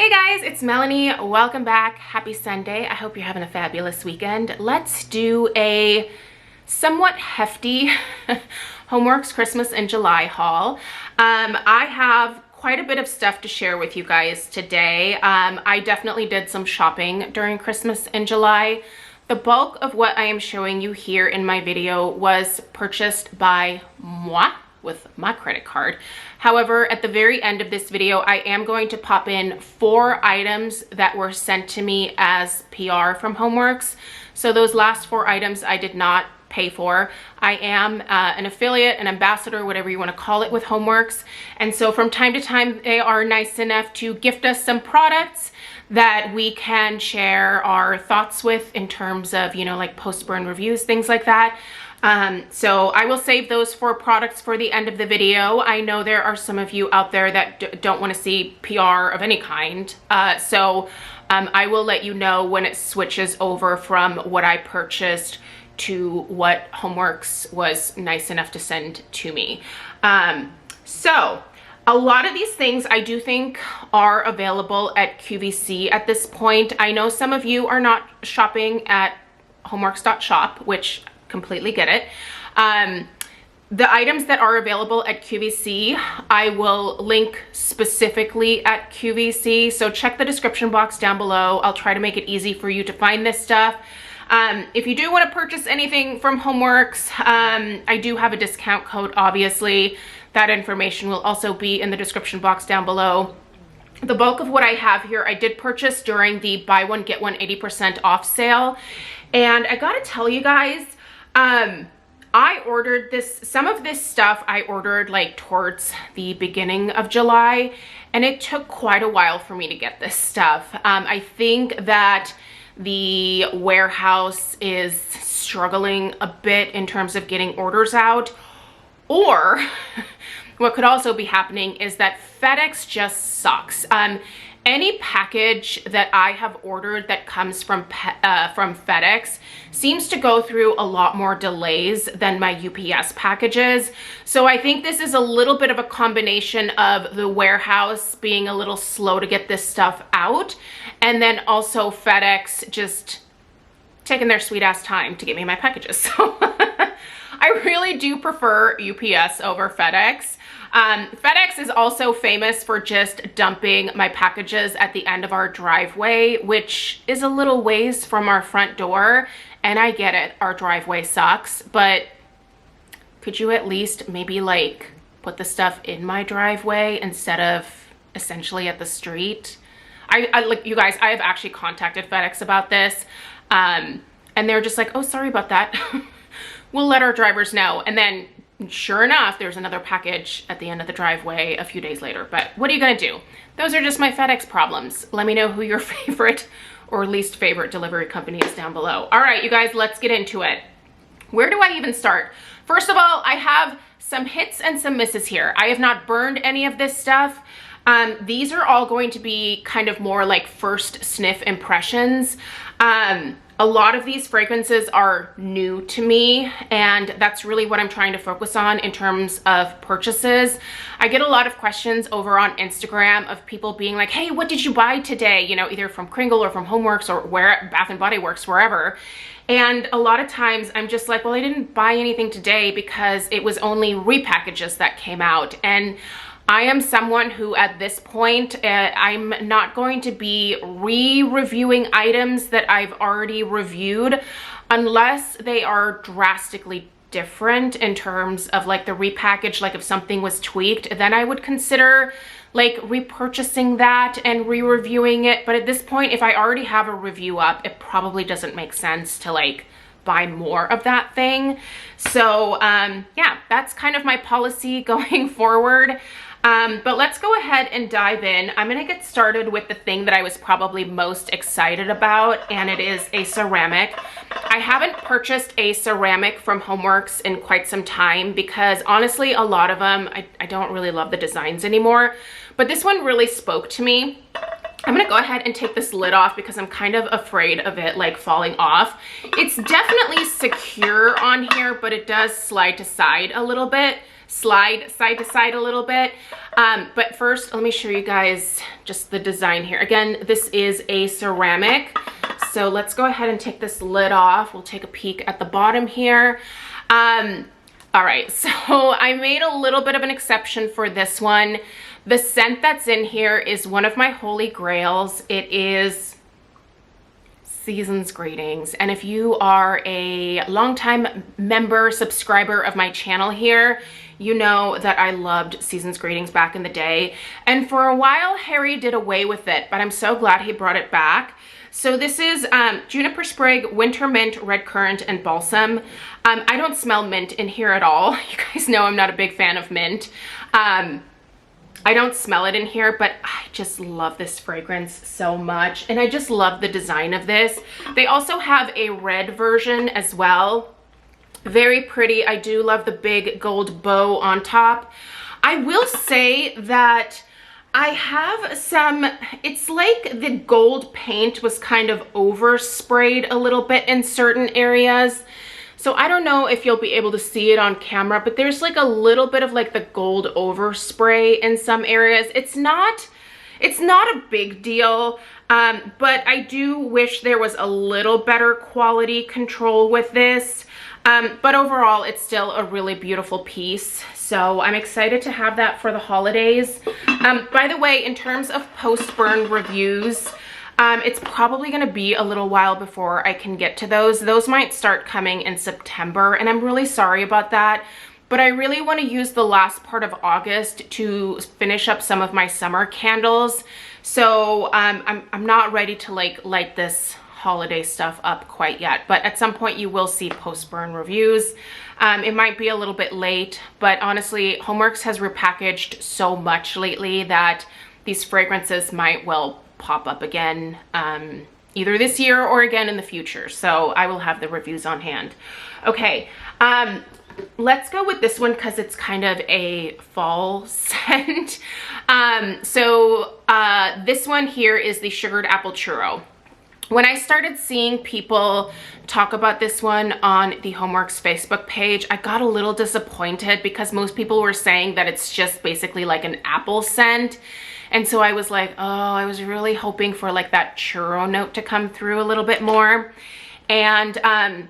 Hey guys, it's Melanie. Welcome back. Happy Sunday. I hope you're having a fabulous weekend. Let's do a somewhat hefty HomeWorx Christmas in July haul. I have quite a bit of stuff to share with you guys today. I definitely did some shopping during Christmas in July. The bulk of what I am showing you here in my video was purchased by moi with my credit card. However, at the very end of this video, I am going to pop in 4 items that were sent to me as PR from HomeWorx. So those last 4 items I did not pay for. I am an affiliate, an ambassador, whatever you want to call it, with HomeWorx. And so from time to time, they are nice enough to gift us some products that we can share our thoughts with in terms of, you know, like post-burn reviews, things like that. So I will save those 4 products for the end of the video. I know there are some of you out there that don't want to see PR of any kind. I will let you know when it switches over from what I purchased to what HomeWorx was nice enough to send to me. So a lot of these things I do think are available at QVC at this point. I know some of you are not shopping at HomeWorx.shop, which completely get it. The items that are available at QVC, I will link specifically at QVC. So check the description box down below. I'll try to make it easy for you to find this stuff. If you do want to purchase anything from HomeWorx, I do have a discount code, obviously. That information will also be in the description box down below. The bulk of what I have here, I did purchase during the buy one, get one 80% off sale. And I gotta tell you guys, I ordered some of this stuff I ordered like towards the beginning of July, and it took quite a while for me to get this stuff. I think that the warehouse is struggling a bit in terms of getting orders out, or what could also be happening is that FedEx just sucks. Any package that I have ordered that comes from FedEx seems to go through a lot more delays than my UPS packages. So I think this is a little bit of a combination of the warehouse being a little slow to get this stuff out, and then also FedEx just taking their sweet ass time to get me my packages. So I really do prefer UPS over FedEx. FedEx is also famous for just dumping my packages at the end of our driveway, which is a little ways from our front door. And I get it, our driveway sucks, but could you at least maybe like put the stuff in my driveway instead of essentially at the street? Like, you guys, I have actually contacted FedEx about this. And they're just like, oh, sorry about that. We'll let our drivers know. And then sure enough, there's another package at the end of the driveway a few days later. But what are you gonna do? Those are just my FedEx problems. Let me know who your favorite or least favorite delivery company is down below. All right, you guys, let's get into it. Where do I even start? First of all, I have some hits and some misses here. I have not burned any of this stuff. These are all going to be kind of more like first sniff impressions. A lot of these fragrances are new to me, and that's really what I'm trying to focus on in terms of purchases. I get a lot of questions over on Instagram of people being like, hey, what did you buy today? You know, either from Kringle or from HomeWorx or where Bath & Body Works, wherever. And a lot of times I'm just like, well, I didn't buy anything today because it was only repackages that came out. And I am someone who at this point, I'm not going to be re-reviewing items that I've already reviewed unless they are drastically different in terms of like the repackage. Like if something was tweaked, then I would consider like repurchasing that and re-reviewing it. But at this point, if I already have a review up, it probably doesn't make sense to like buy more of that thing. So yeah, that's kind of my policy going forward. But let's go ahead and dive in. I'm gonna get started with the thing that I was probably most excited about, and it is a ceramic. I haven't purchased a ceramic from HomeWorx in quite some time because honestly, a lot of them, I don't really love the designs anymore, but this one really spoke to me. I'm gonna go ahead and take this lid off because I'm kind of afraid of it like falling off. It's definitely secure on here, but it does slide to side a little bit. slide side to side a little bit. But first, let me show you guys just the design here. Again, this is a ceramic. So let's go ahead and take this lid off. We'll take a peek at the bottom here. All right, so I made a little bit of an exception for this one. The scent that's in here is one of my holy grails. It is Season's Greetings. And if you are a longtime member, subscriber of my channel here, you know that I loved Season's Greetings back in the day. And for a while, Harry did away with it, but I'm so glad he brought it back. So this is juniper sprig, winter mint, red currant, and balsam. I don't smell mint in here at all. You guys know I'm not a big fan of mint. I don't smell it in here, but I just love this fragrance so much. And I just love the design of this. They also have a red version as well. Very pretty. I do love the big gold bow on top. I will say that I have some, it's like the gold paint was kind of oversprayed a little bit in certain areas. So I don't know if you'll be able to see it on camera, but there's like a little bit of like the gold overspray in some areas. It's not a big deal, but I do wish there was a little better quality control with this. But overall, it's still a really beautiful piece. So I'm excited to have that for the holidays. By the way, in terms of post-burn reviews, it's probably going to be a little while before I can get to those. Those might start coming in September, and I'm really sorry about that. But I really want to use the last part of August to finish up some of my summer candles. So I'm not ready to like light this holiday stuff up quite yet, but at some point you will see post-burn reviews. It might be a little bit late, but honestly, HomeWorx has repackaged so much lately that these fragrances might well pop up again, either this year or again in the future. So I will have the reviews on hand. Okay, let's go with this one because it's kind of a fall scent. This one here is the Sugared Apple Churro. When I started seeing people talk about this one on the HomeWorx Facebook page, I got a little disappointed because most people were saying that it's just basically like an apple scent. And so I was like, oh, I was really hoping for like that churro note to come through a little bit more. And I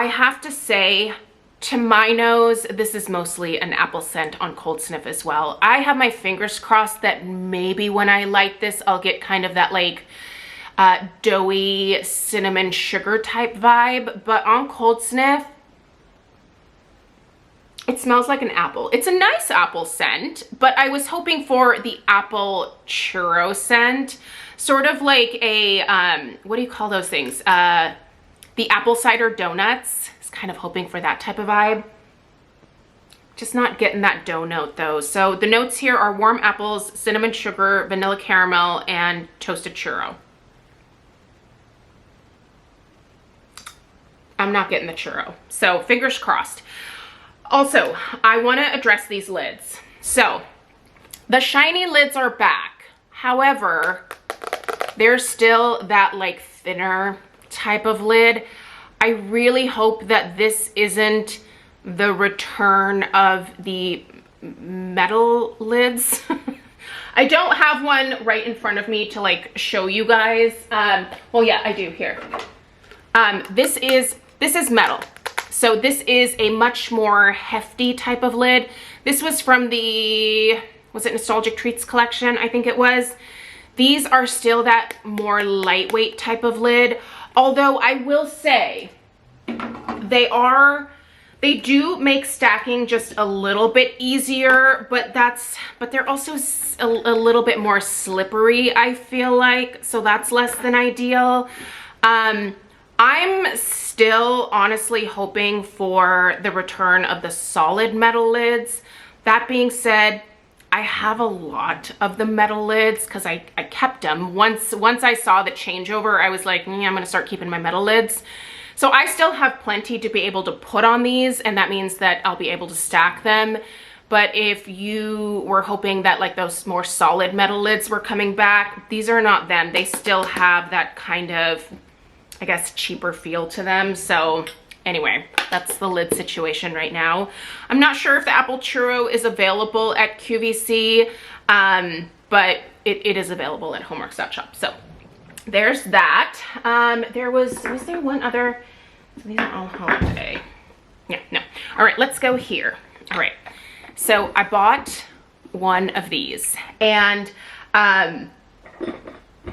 have to say, to my nose, this is mostly an apple scent on cold sniff as well. I have my fingers crossed that maybe when I light this, I'll get kind of that like doughy cinnamon sugar type vibe, but on cold sniff, it smells like an apple. It's a nice apple scent, but I was hoping for the apple churro scent, sort of like a, what do you call those things? The apple cider donuts. I was kind of hoping for that type of vibe. Just not getting that dough note though. So the notes here are warm apples, cinnamon sugar, vanilla caramel, and toasted churro. I'm not getting the churro, so fingers crossed. Also, I want to address these lids. So the shiny lids are back. However, there's still that like thinner type of lid. I really hope that this isn't the return of the metal lids. I don't have one right in front of me to like show you guys. Well, yeah, I do here. This is metal. So this is a much more hefty type of lid. This was from the, was it Nostalgic Treats collection? I think it was. These are still that more lightweight type of lid. Although I will say they do make stacking just a little bit easier, but they're also a little bit more slippery, I feel like. So that's less than ideal. I'm still honestly hoping for the return of the solid metal lids. That being said, I have a lot of the metal lids because I kept them. Once I saw the changeover, I was like, I'm gonna start keeping my metal lids. So I still have plenty to be able to put on these, and that means that I'll be able to stack them. But if you were hoping that like those more solid metal lids were coming back, these are not them. They still have that kind of, I guess, cheaper feel to them. So anyway, that's the lid situation right now. I'm not sure if the apple churro is available at QVC, but it is available at HomeWorx.shop. So there's that. Was there one other? These are all holiday. Yeah, no. All right, let's go here. All right, so I bought one of these, and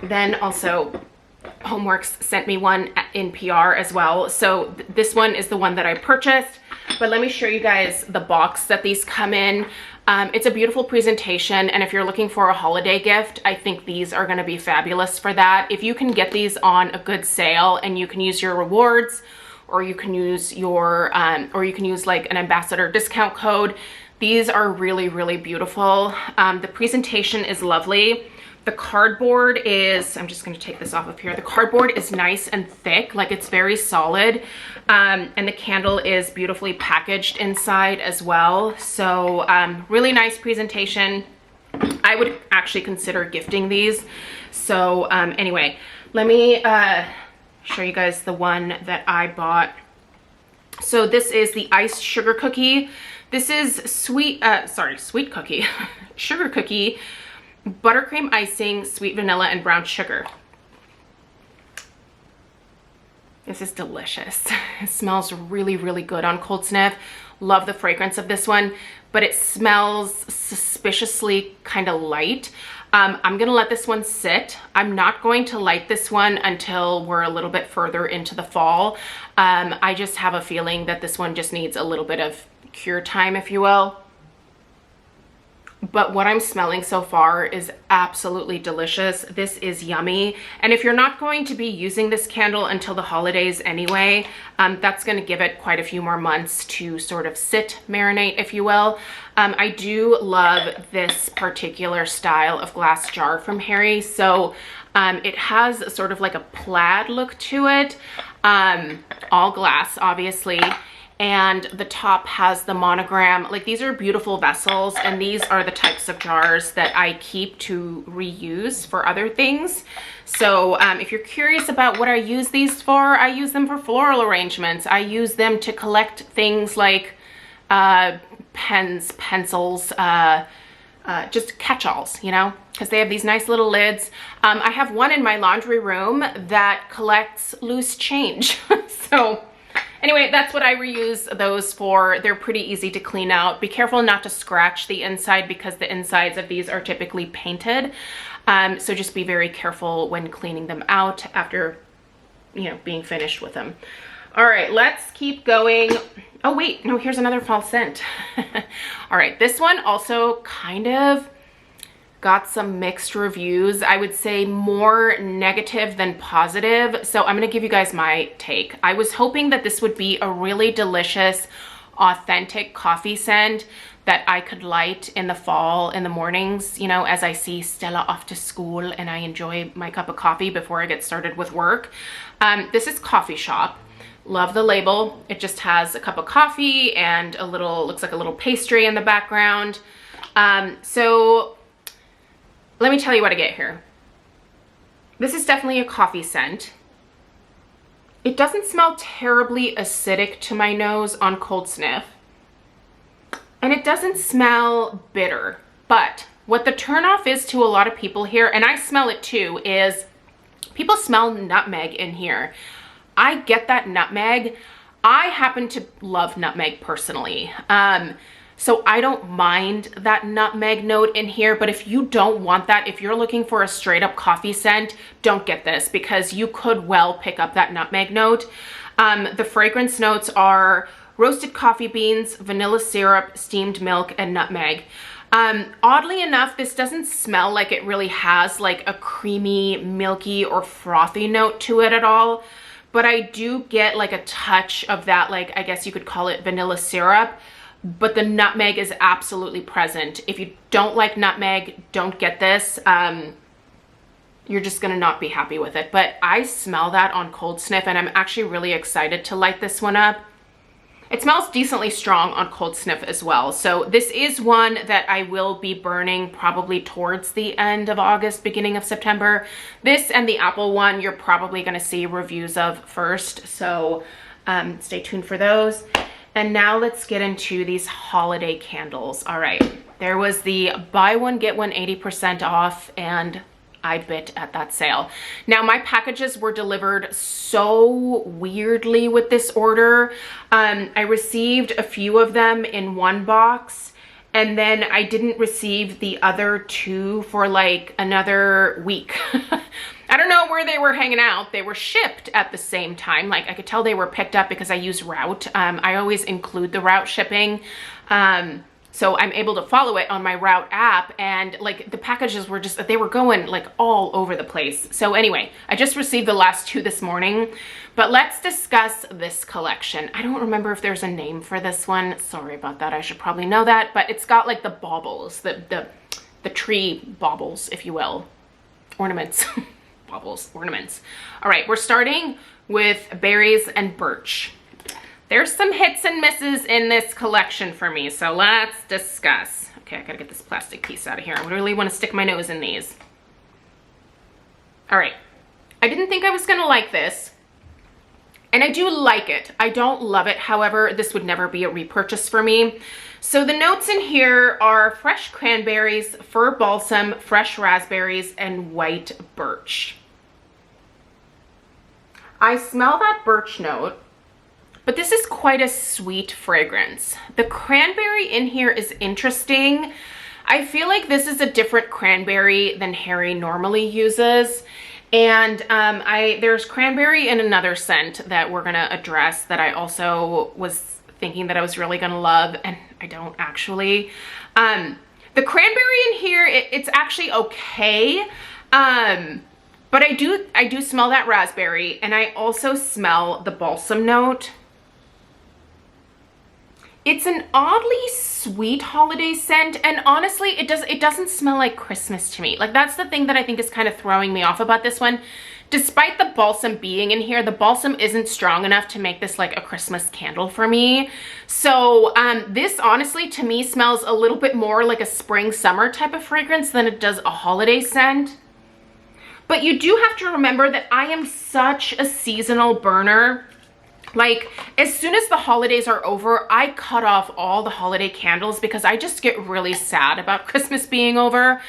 then also HomeWorx sent me one in PR as well. So this one is the one that I purchased, but let me show you guys the box that these come in. It's a beautiful presentation, and if you're looking for a holiday gift, I think these are going to be fabulous for that. If you can get these on a good sale and you can use your rewards, or you can use your like an ambassador discount code, these are really, really beautiful. The presentation is lovely. The cardboard is, I'm just going to take this off of here. The cardboard is nice and thick, like it's very solid. And the candle is beautifully packaged inside as well. So really nice presentation. I would actually consider gifting these. So anyway, let me show you guys the one that I bought. So this is the iced sugar cookie. This is sweet cookie, sugar cookie, buttercream icing, sweet vanilla, and brown sugar. This is delicious. It smells really, really good on cold sniff. Love the fragrance of this one, but it smells suspiciously kind of light. I'm gonna let this one sit. I'm not going to light this one until we're a little bit further into the fall. I just have a feeling that this one just needs a little bit of cure time, if you will. But what I'm smelling so far is absolutely delicious. This is yummy. And if you're not going to be using this candle until the holidays anyway, that's going to give it quite a few more months to sort of sit, marinate, if you will. I do love this particular style of glass jar from Harry. So it has sort of like a plaid look to it, all glass, obviously. And the top has the monogram. Like, these are beautiful vessels, and these are the types of jars that I keep to reuse for other things. So if you're curious about what I use these for, I use them for floral arrangements. I use them to collect things like pens, pencils, just catch-alls, you know, because they have these nice little lids. I have one in my laundry room that collects loose change. So anyway, that's what I reuse those for. They're pretty easy to clean out. Be careful not to scratch the inside because the insides of these are typically painted. So just be very careful when cleaning them out after, you know, being finished with them. All right, let's keep going. Oh wait, no, here's another fall scent. All right, this one also kind of got some mixed reviews. I would say more negative than positive. So I'm gonna give you guys my take. I was hoping that this would be a really delicious, authentic coffee scent that I could light in the fall, in the mornings, you know, as I see Stella off to school and I enjoy my cup of coffee before I get started with work. This is Coffee Shop. Love the label. It just has a cup of coffee and a little, looks like a little pastry in the background. So let me tell you what I get here. This is definitely a coffee scent. It doesn't smell terribly acidic to my nose on cold sniff. And it doesn't smell bitter. But what the turnoff is to a lot of people here, and I smell it too, is people smell nutmeg in here. I get that nutmeg. I happen to love nutmeg personally. So I don't mind that nutmeg note in here, but if you don't want that, if you're looking for a straight up coffee scent, don't get this because you could well pick up that nutmeg note. The fragrance notes are roasted coffee beans, vanilla syrup, steamed milk, and nutmeg. Oddly enough, this doesn't smell like it really has like a creamy, milky, or frothy note to it at all, but I do get like a touch of that, like I guess you could call it vanilla syrup. But the nutmeg is absolutely present. If you don't like nutmeg, don't get this. You're just gonna not be happy with it. But I smell that on cold sniff and I'm actually really excited to light this one up. It smells decently strong on cold sniff as well. So this is one that I will be burning probably towards the end of August, beginning of September. This and the apple one, you're probably gonna see reviews of first. So Stay tuned for those. And now let's get into these holiday candles. All right, there was the buy one, get one 80% off, and I bit at that sale. Now my packages were delivered so weirdly with this order. I received a few of them in one box, and then I didn't receive the other two for like another week. I don't know where they were hanging out. They were shipped at the same time. Like I could tell they were picked up because I use Route. I always include the Route shipping. So I'm able to follow it on my Route app, and like the packages were just, they were going like all over the place. So anyway, I just received the last two this morning, but let's discuss this collection. I don't remember if there's a name for this one. Sorry about that. I should probably know that, but it's got like the baubles, the tree baubles, if you will, ornaments, baubles, ornaments. All right, we're starting with berries and birch. There's some hits and misses in this collection for me, so let's discuss. Okay, I gotta get this plastic piece out of here. I really want to stick my nose in these. All right, I didn't think I was gonna like this, and I do like it. I don't love it, however, this would never be a repurchase for me. So the notes in here are fresh cranberries, fir balsam, fresh raspberries, and white birch. I smell that birch note, but this is quite a sweet fragrance. The cranberry in here is interesting. I feel like this is a different cranberry than Harry normally uses. And there's cranberry in another scent that we're gonna address that I also was thinking that I was really gonna love, and I don't actually. The cranberry in here, it's actually okay. But I do smell that raspberry, and I also smell the balsam note. It's an oddly sweet holiday scent, and honestly, it doesn't smell like Christmas to me. Like, that's the thing that I think is kind of throwing me off about this one. Despite the balsam being in here, the balsam isn't strong enough to make this like a Christmas candle for me. So this honestly to me smells a little bit more like a spring summer type of fragrance than it does a holiday scent. But you do have to remember that I am such a seasonal burner. Like, as soon as the holidays are over, I cut off all the holiday candles because I just get really sad about Christmas being over.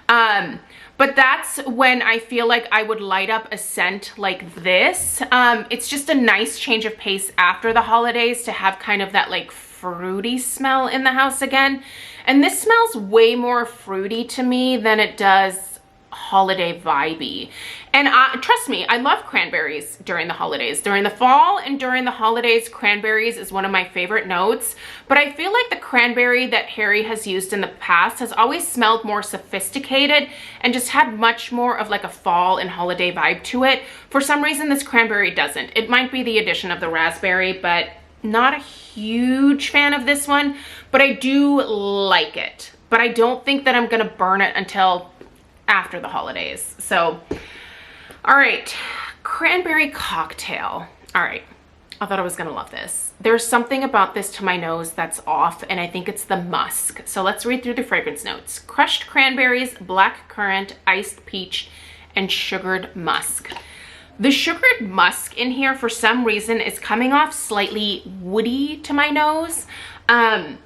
But that's when I feel like I would light up a scent like this. It's just a nice change of pace after the holidays to have kind of that like fruity smell in the house again. And this smells way more fruity to me than it does holiday vibey. And trust me, I love cranberries during the holidays. During the fall and during the holidays, cranberries is one of my favorite notes. But I feel like the cranberry that Harry has used in the past has always smelled more sophisticated and just had much more of like a fall and holiday vibe to it. For some reason, this cranberry doesn't. It might be the addition of the raspberry, but not a huge fan of this one. But I do like it. But I don't think that I'm gonna burn it until after the holidays. So, all right, cranberry cocktail. All right, I thought I was gonna love this. There's something about this to my nose that's off, and I think it's the musk. So let's read through the fragrance notes. Crushed cranberries, black currant, iced peach, and sugared musk. The sugared musk in here, for some reason, is coming off slightly woody to my nose. And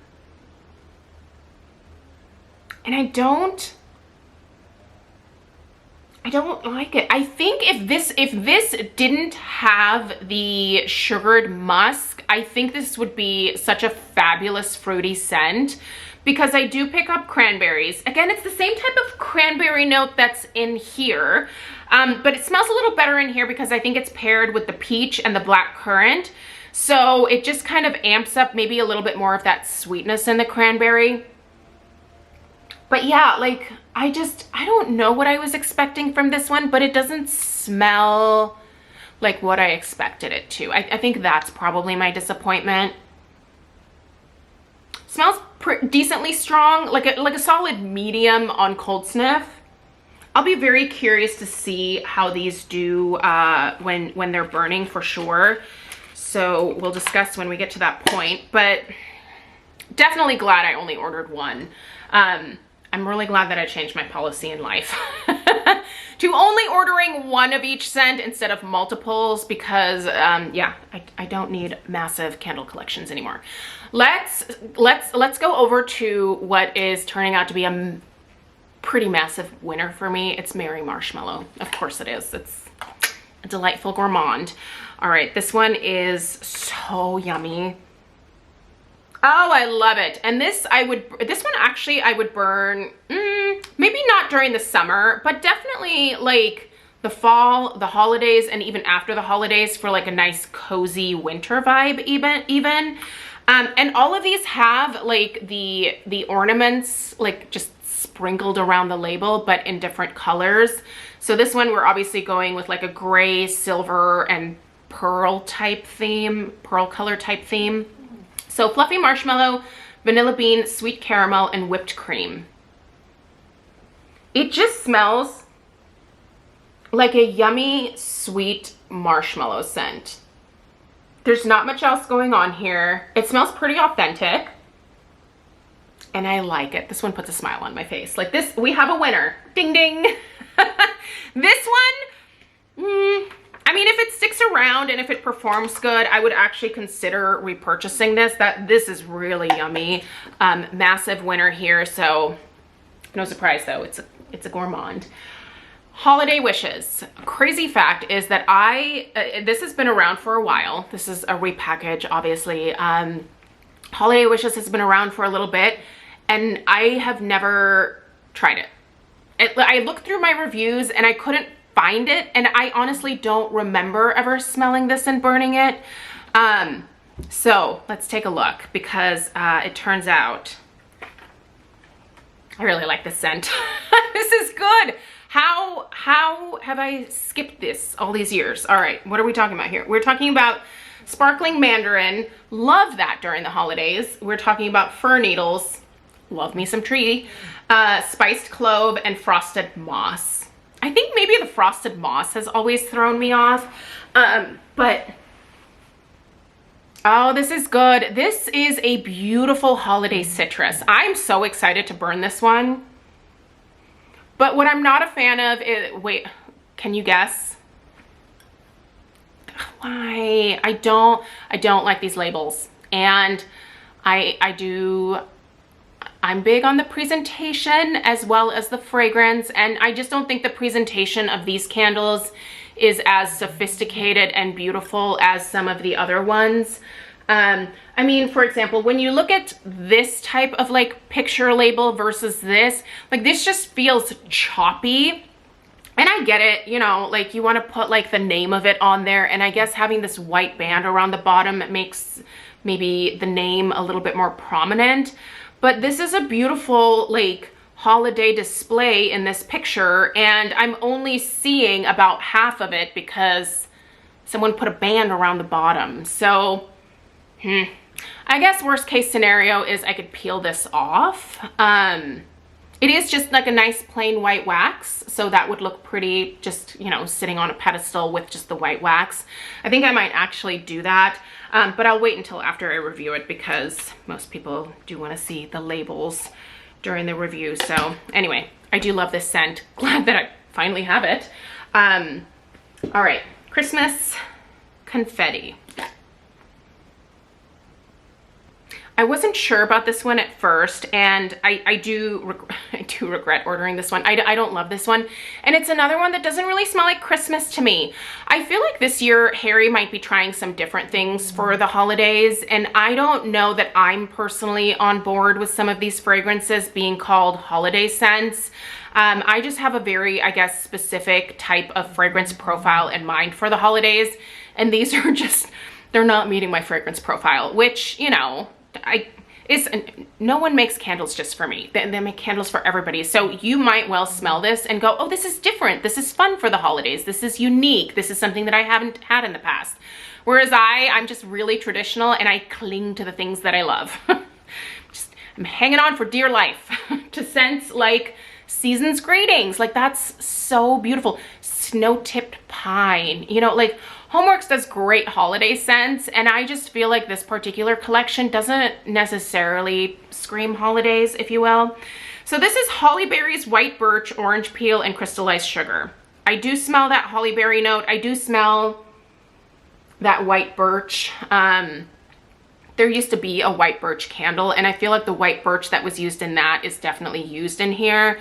I don't like it. I think if this didn't have the sugared musk, I think this would be such a fabulous fruity scent, because I do pick up cranberries. Again, it's the same type of cranberry note that's in here, but it smells a little better in here because I think it's paired with the peach and the black currant. So it just kind of amps up maybe a little bit more of that sweetness in the cranberry. But yeah, like, I don't know what I was expecting from this one, but it doesn't smell like what I expected it to. I think that's probably my disappointment. Smells decently strong, like a solid medium on cold sniff. I'll be very curious to see how these do when they're burning for sure. So we'll discuss when we get to that point, but definitely glad I only ordered one. I'm really glad that I changed my policy in life. to only ordering one of each scent instead of multiples because yeah, I don't need massive candle collections anymore. Let's go over to what is turning out to be a pretty massive winner for me. It's Merry Marshmallow. Of course it is. It's a delightful gourmand. All right, this one is so yummy. Oh, I love it. And this one actually I would burn, maybe not during the summer, but definitely like the fall, the holidays, and even after the holidays for like a nice cozy winter vibe even. And all of these have like the ornaments like just sprinkled around the label, but in different colors. So this one we're obviously going with like a gray, silver, and pearl color type theme. So fluffy marshmallow, vanilla bean, sweet caramel, and whipped cream. It just smells like a yummy, sweet marshmallow scent. There's not much else going on here. It smells pretty authentic. And I like it. This one puts a smile on my face. Like this, we have a winner. Ding, ding. This one, I mean, if it sticks around and if it performs good, I would actually consider repurchasing this. This is really yummy. Massive winner here. So no surprise though, it's a gourmand. Holiday Wishes. Crazy fact is that this has been around for a while. This is a repackage, obviously. Holiday Wishes has been around for a little bit and I have never tried it. I looked through my reviews and I couldn't find it, and I honestly don't remember ever smelling this and burning it. So let's take a look because it turns out I really like this scent. This is good. How have I skipped this all these years? All right, what are we talking about here? We're talking about sparkling mandarin. Love that during the holidays. We're talking about fir needles. Love me some tree. Spiced clove and frosted moss. I think maybe the frosted moss has always thrown me off, but oh, this is good. This is a beautiful holiday citrus. I'm so excited to burn this one. But what I'm not a fan of is, wait, can you guess? Why? I don't like these labels. And I'm big on the presentation as well as the fragrance, and I just don't think the presentation of these candles is as sophisticated and beautiful as some of the other ones. I mean, for example, when you look at this type of like picture label versus this, like this just feels choppy. And I get it, you know, like you want to put like the name of it on there, and I guess having this white band around the bottom makes maybe the name a little bit more prominent. But this is a beautiful like holiday display in this picture, and I'm only seeing about half of it because someone put a band around the bottom. So I guess worst case scenario is I could peel this off. It is just like a nice plain white wax, so that would look pretty just, you know, sitting on a pedestal with just the white wax. I think I might actually do that, but I'll wait until after I review it because most people do want to see the labels during the review. So anyway, I do love this scent. Glad that I finally have it. All right, Christmas confetti. I wasn't sure about this one at first, and I do regret ordering this one. I don't love this one, and it's another one that doesn't really smell like Christmas to me. I feel like this year Harry might be trying some different things for the holidays, and I don't know that I'm personally on board with some of these fragrances being called holiday scents. I just have a very, I guess, specific type of fragrance profile in mind for the holidays, and these are just, they're not meeting my fragrance profile, which, you know, no one makes candles just for me. They make candles for everybody. So you might well smell this and go, oh, this is different. This is fun for the holidays. This is unique. This is something that I haven't had in the past. Whereas I'm just really traditional, and I cling to the things that I love. I'm hanging on for dear life to scents like Season's Greetings. Like, that's so beautiful. Snow-tipped pine, you know, like HomeWorx does great holiday scents, and I just feel like this particular collection doesn't necessarily scream holidays, if you will. So this is holly berries, white birch, orange peel, and crystallized sugar. I do smell that holly berry note. I do smell that white birch. There used to be a white birch candle, and I feel like the white birch that was used in that is definitely used in here.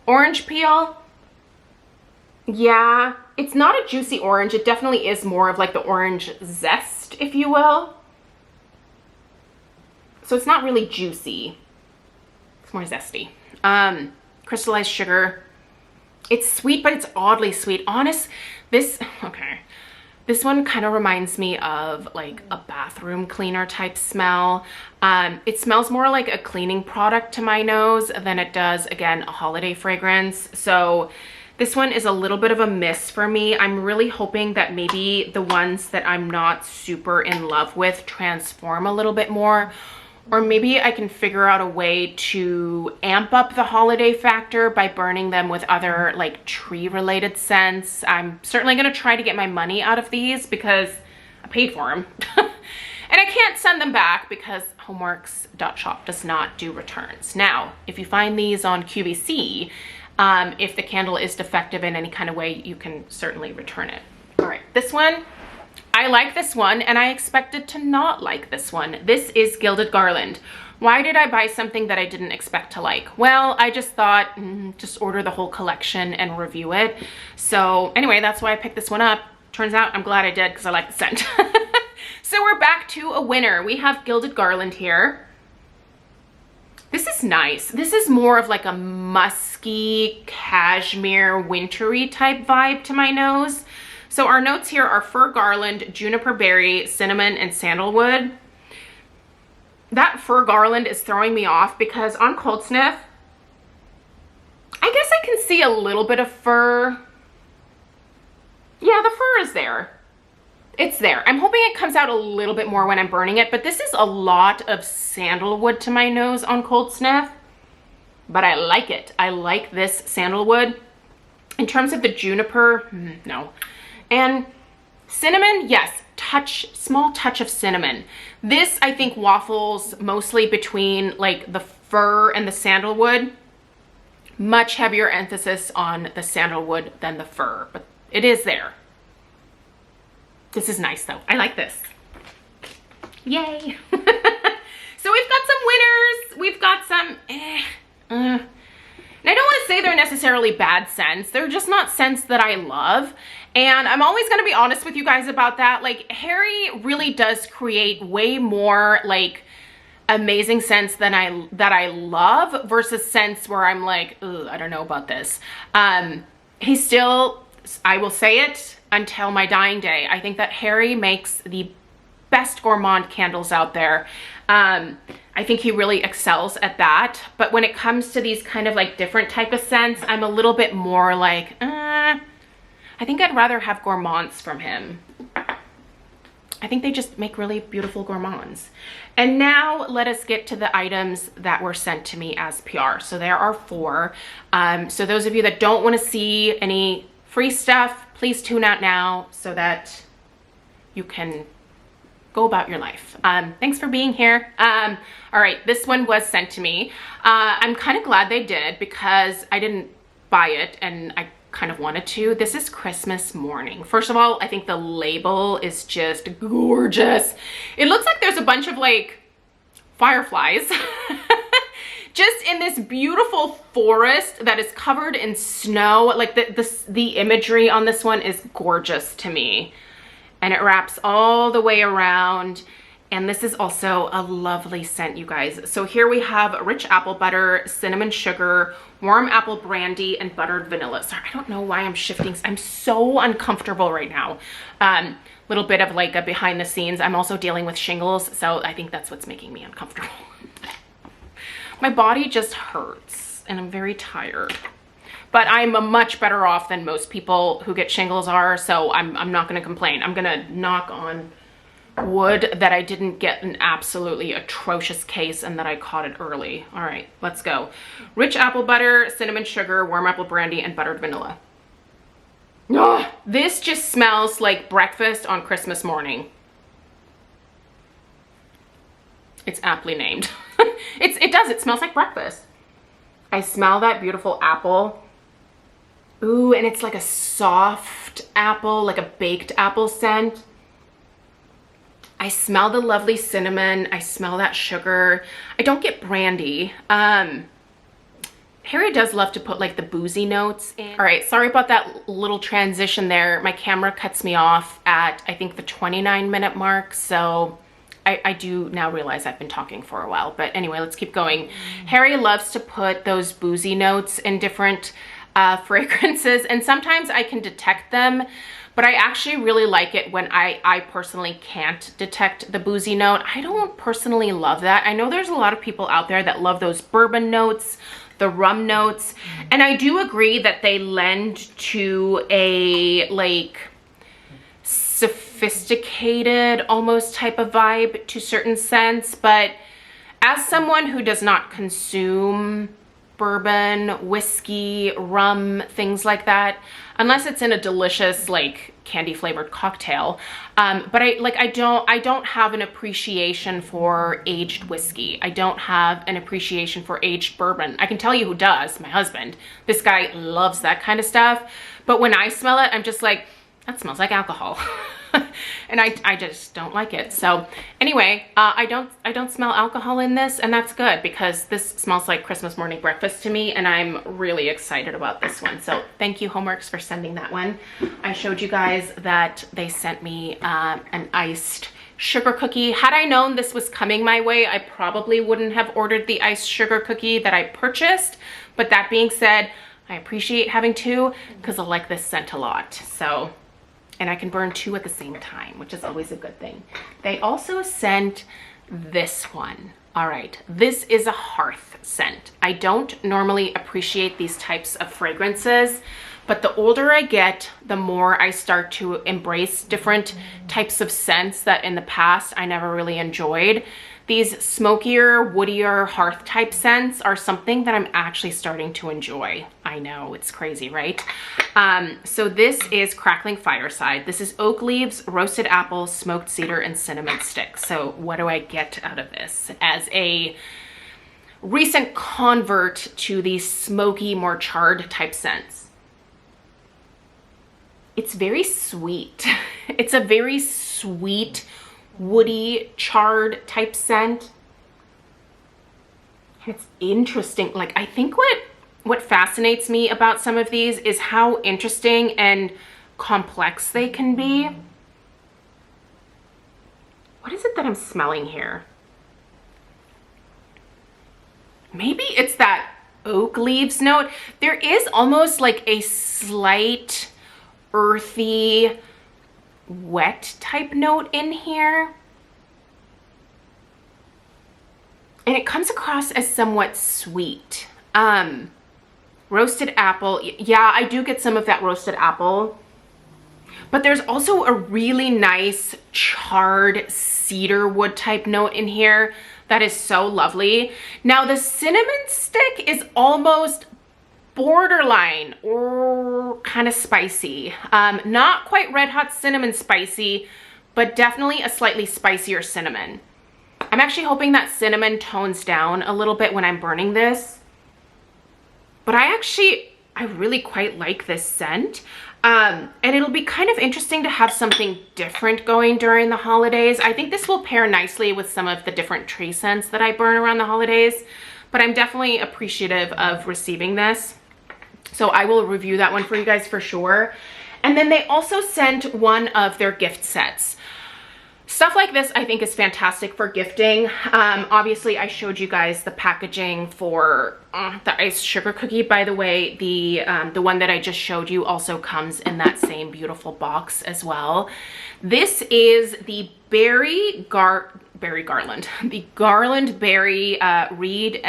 Orange peel. Yeah, it's not a juicy orange. It definitely is more of like the orange zest, if you will. So it's not really juicy. It's more zesty. Crystallized sugar. It's sweet, but it's oddly sweet. This one kind of reminds me of like a bathroom cleaner type smell. It smells more like a cleaning product to my nose than it does, again, a holiday fragrance. So this one is a little bit of a miss for me. I'm really hoping that maybe the ones that I'm not super in love with transform a little bit more. Or maybe I can figure out a way to amp up the holiday factor by burning them with other like tree related scents. I'm certainly gonna try to get my money out of these because I paid for them. And I can't send them back because HomeWorx.shop does not do returns. Now, if you find these on QVC, if the candle is defective in any kind of way, you can certainly return it. All right, this one. I like this one, and I expected to not like this one. This is Gilded Garland. Why did I buy something that I didn't expect to like? Well, I just thought, just order the whole collection and review it. So anyway, that's why I picked this one up. Turns out I'm glad I did because I like the scent. So we're back to a winner. We have Gilded Garland here. This is nice. This is more of like a musky, cashmere, wintry type vibe to my nose. So our notes here are fir garland, juniper berry, cinnamon, and sandalwood. That fir garland is throwing me off because on cold sniff, I guess I can see a little bit of fir. Yeah, the fir is there. It's there. I'm hoping it comes out a little bit more when I'm burning it, but this is a lot of sandalwood to my nose on cold sniff, but I like it. I like this sandalwood. In terms of the juniper, no. And cinnamon, yes, small touch of cinnamon. This, I think, waffles mostly between like the fir and the sandalwood. Much heavier emphasis on the sandalwood than the fir, but it is there. This is nice though. I like this. Yay. So we've got some winners. We've got some and I don't want to say they're necessarily bad scents. They're just not scents that I love. And I'm always going to be honest with you guys about that. Like, Harry really does create way more like amazing scents than that I love versus scents where I'm like, ugh, I don't know about this. He still, I will say it until my dying day, I think that Harry makes the best gourmand candles out there. I think he really excels at that. But when it comes to these kind of like different type of scents, I'm a little bit more like, I think I'd rather have gourmands from him. I think they just make really beautiful gourmands. And now let us get to the items that were sent to me as PR. So there are 4. So those of you that don't want to see any free stuff, please tune out now so that you can go about your life. Thanks for being here. All right, this one was sent to me. I'm kind of glad they did because I didn't buy it and I kind of wanted to. This is Christmas Morning. First of all, I think the label is just gorgeous. It looks like there's a bunch of like fireflies just in this beautiful forest that is covered in snow. Like the imagery on this one is gorgeous to me. And it wraps all the way around. And this is also a lovely scent, you guys. So here we have rich apple butter, cinnamon sugar, warm apple brandy, and buttered vanilla. Sorry, I don't know why I'm shifting. I'm so uncomfortable right now. Little bit of like a behind the scenes. I'm also dealing with shingles, so I think that's what's making me uncomfortable. My body just hurts and I'm very tired. But I'm much better off than most people who get shingles are, so I'm not gonna complain. I'm gonna knock on wood that I didn't get an absolutely atrocious case and that I caught it early. All right, let's go. Rich apple butter, cinnamon sugar, warm apple brandy, and buttered vanilla. Oh, this just smells like breakfast on Christmas morning. It's aptly named. It does, it smells like breakfast. I smell that beautiful apple. Ooh, and it's like a soft apple, like a baked apple scent. I smell the lovely cinnamon. I smell that sugar. I don't get brandy. Harry does love to put like the boozy notes in. All right, sorry about that little transition there. My camera cuts me off at, I think, the 29-minute mark. So I do now realize I've been talking for a while. But anyway, let's keep going. Harry loves to put those boozy notes in different fragrances. And sometimes I can detect them. But I actually really like it when I personally can't detect the boozy note. I don't personally love that. I know there's a lot of people out there that love those bourbon notes, the rum notes. And I do agree that they lend to a like sophisticated almost type of vibe to certain sense. But as someone who does not consume bourbon, whiskey, rum, things like that, unless it's in a delicious like candy flavored cocktail, but I don't have an appreciation for aged whiskey. I don't have an appreciation for aged bourbon. I can tell you who does. My husband. This guy loves that kind of stuff, but when I smell it, I'm just like, that smells like alcohol. And I just don't like it. So anyway, I don't smell alcohol in this, and that's good because this smells like Christmas morning breakfast to me, and I'm really excited about this one. So thank you, HomeWorx, for sending that one. I showed you guys that they sent me an iced sugar cookie. Had I known this was coming my way, I probably wouldn't have ordered the iced sugar cookie that I purchased. But that being said, I appreciate having two because I like this scent a lot. So, and I can burn two at the same time, which is always a good thing. They also sent this one. All right, this is a hearth scent. I don't normally appreciate these types of fragrances, but the older I get, the more I start to embrace different types of scents that in the past I never really enjoyed. These smokier, woodier, hearth type scents are something that I'm actually starting to enjoy. I know, it's crazy, right? So this is Crackling Fireside. This is oak leaves, roasted apples, smoked cedar, and cinnamon sticks. So what do I get out of this? As a recent convert to these smoky, more charred type scents, it's very sweet. It's a very sweet, woody, charred type scent. And it's interesting. Like, I think what fascinates me about some of these is how interesting and complex they can be. What is it that I'm smelling here? Maybe it's that oak leaves note. There is almost like a slight earthy, wet type note in here. And it comes across as somewhat sweet. Roasted apple. Yeah, I do get some of that roasted apple. But there's also a really nice charred cedar wood type note in here that is so lovely. Now the cinnamon stick is almost borderline or kind of spicy. Not quite red hot cinnamon spicy, but definitely a slightly spicier cinnamon. I'm actually hoping that cinnamon tones down a little bit when I'm burning this. But I really quite like this scent. And it'll be kind of interesting to have something different going during the holidays. I think this will pair nicely with some of the different tree scents that I burn around the holidays. But I'm definitely appreciative of receiving this. So I will review that one for you guys for sure. And then they also sent one of their gift sets. Stuff like this I think is fantastic for gifting. Obviously I showed you guys the packaging for the iced sugar cookie. By the way, the one that I just showed you also comes in that same beautiful box as well. This is the berry garland, the garland berry reed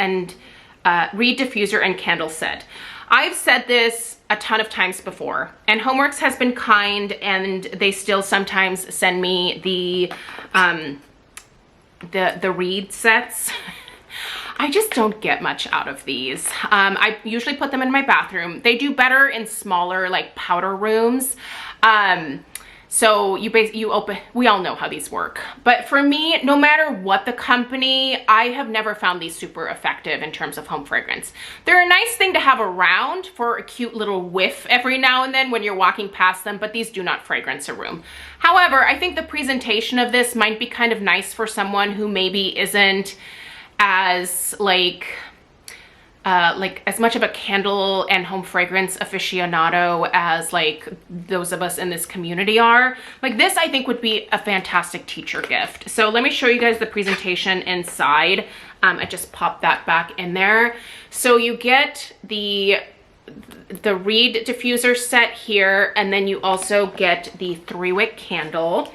diffuser and candle set. I've said this a ton of times before, and HomeWorx has been kind, and they still sometimes send me the reed sets. I just don't get much out of these. I usually put them in my bathroom. They do better in smaller, like, powder rooms. So you open, we all know how these work. But for me, no matter what the company, I have never found these super effective in terms of home fragrance. They're a nice thing to have around for a cute little whiff every now and then when you're walking past them, but these do not fragrance a room. However, I think the presentation of this might be kind of nice for someone who maybe isn't as like as much of a candle and home fragrance aficionado as like those of us in this community are. Like this, I think would be a fantastic teacher gift. So let me show you guys the presentation inside. I just popped that back in there. So you get the reed diffuser set here, and then you also get the 3-wick candle.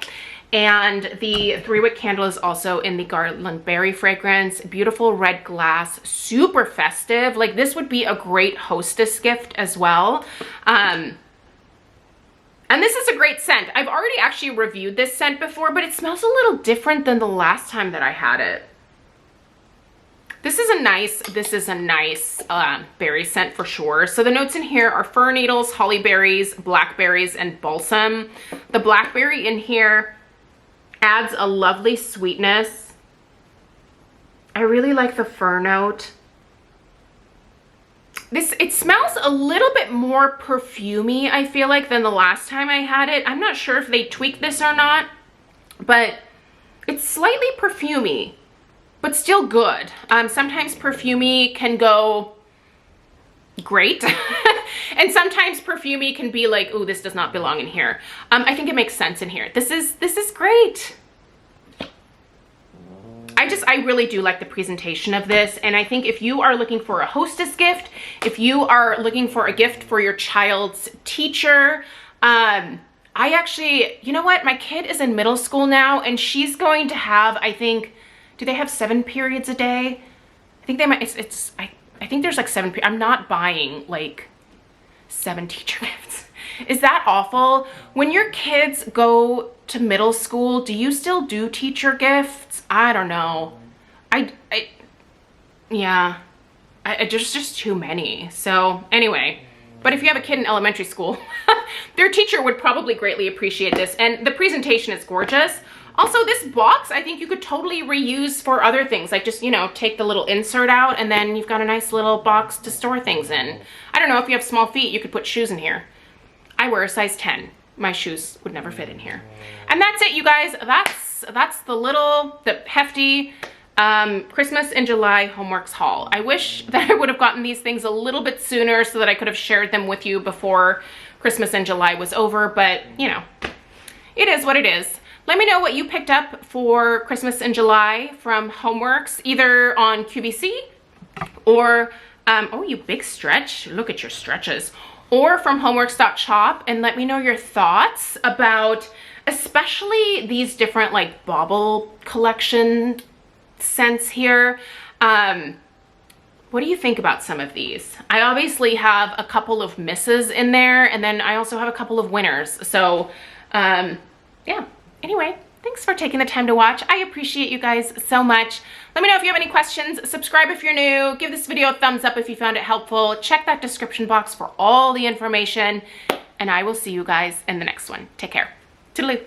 And the 3-wick candle is also in the garland berry fragrance. Beautiful red glass, super festive. Like this would be a great hostess gift as well. And this is a great scent. I've already actually reviewed this scent before, but it smells a little different than the last time that I had it. This is a nice berry scent for sure. So the notes in here are fir needles, holly berries, blackberries, and balsam. The blackberry in here adds a lovely sweetness. I really like the fir note. It smells a little bit more perfumey, I feel like, than the last time I had it. I'm not sure if they tweaked this or not, but it's slightly perfumey, but still good. Sometimes perfumey can go great. And sometimes perfumey can be like, ooh, this does not belong in here. I think it makes sense in here. This is great. I really do like the presentation of this. And I think if you are looking for a hostess gift, if you are looking for a gift for your child's teacher, I actually, you know what? My kid is in middle school now, and she's going to have, I think, do they have 7 periods a day? I think they might, I think there's like 7, I'm not buying like 7 teacher gifts. Is that awful? When your kids go to middle school, do you still do teacher gifts? I don't know. Yeah, there's just too many. So anyway, but if you have a kid in elementary school, their teacher would probably greatly appreciate this. And the presentation is gorgeous. Also, this box, I think you could totally reuse for other things. Like just, you know, take the little insert out and then you've got a nice little box to store things in. I don't know, if you have small feet, you could put shoes in here. I wear a size 10. My shoes would never fit in here. And that's it, you guys. That's the hefty Christmas in July HomeWorx haul. I wish that I would have gotten these things a little bit sooner so that I could have shared them with you before Christmas in July was over, but you know, it is what it is. Let me know what you picked up for Christmas in July from HomeWorx, either on QVC or, oh, you big stretch. Look at your stretches. Or from HomeWorx.shop, and let me know your thoughts about especially these different like bauble collection scents here. What do you think about some of these? I obviously have a couple of misses in there, and then I also have a couple of winners. So yeah, anyway, thanks for taking the time to watch. I appreciate you guys so much. Let me know if you have any questions. Subscribe if you're new. Give this video a thumbs up if you found it helpful. Check that description box for all the information, and I will see you guys in the next one. Take care. Toodaloo.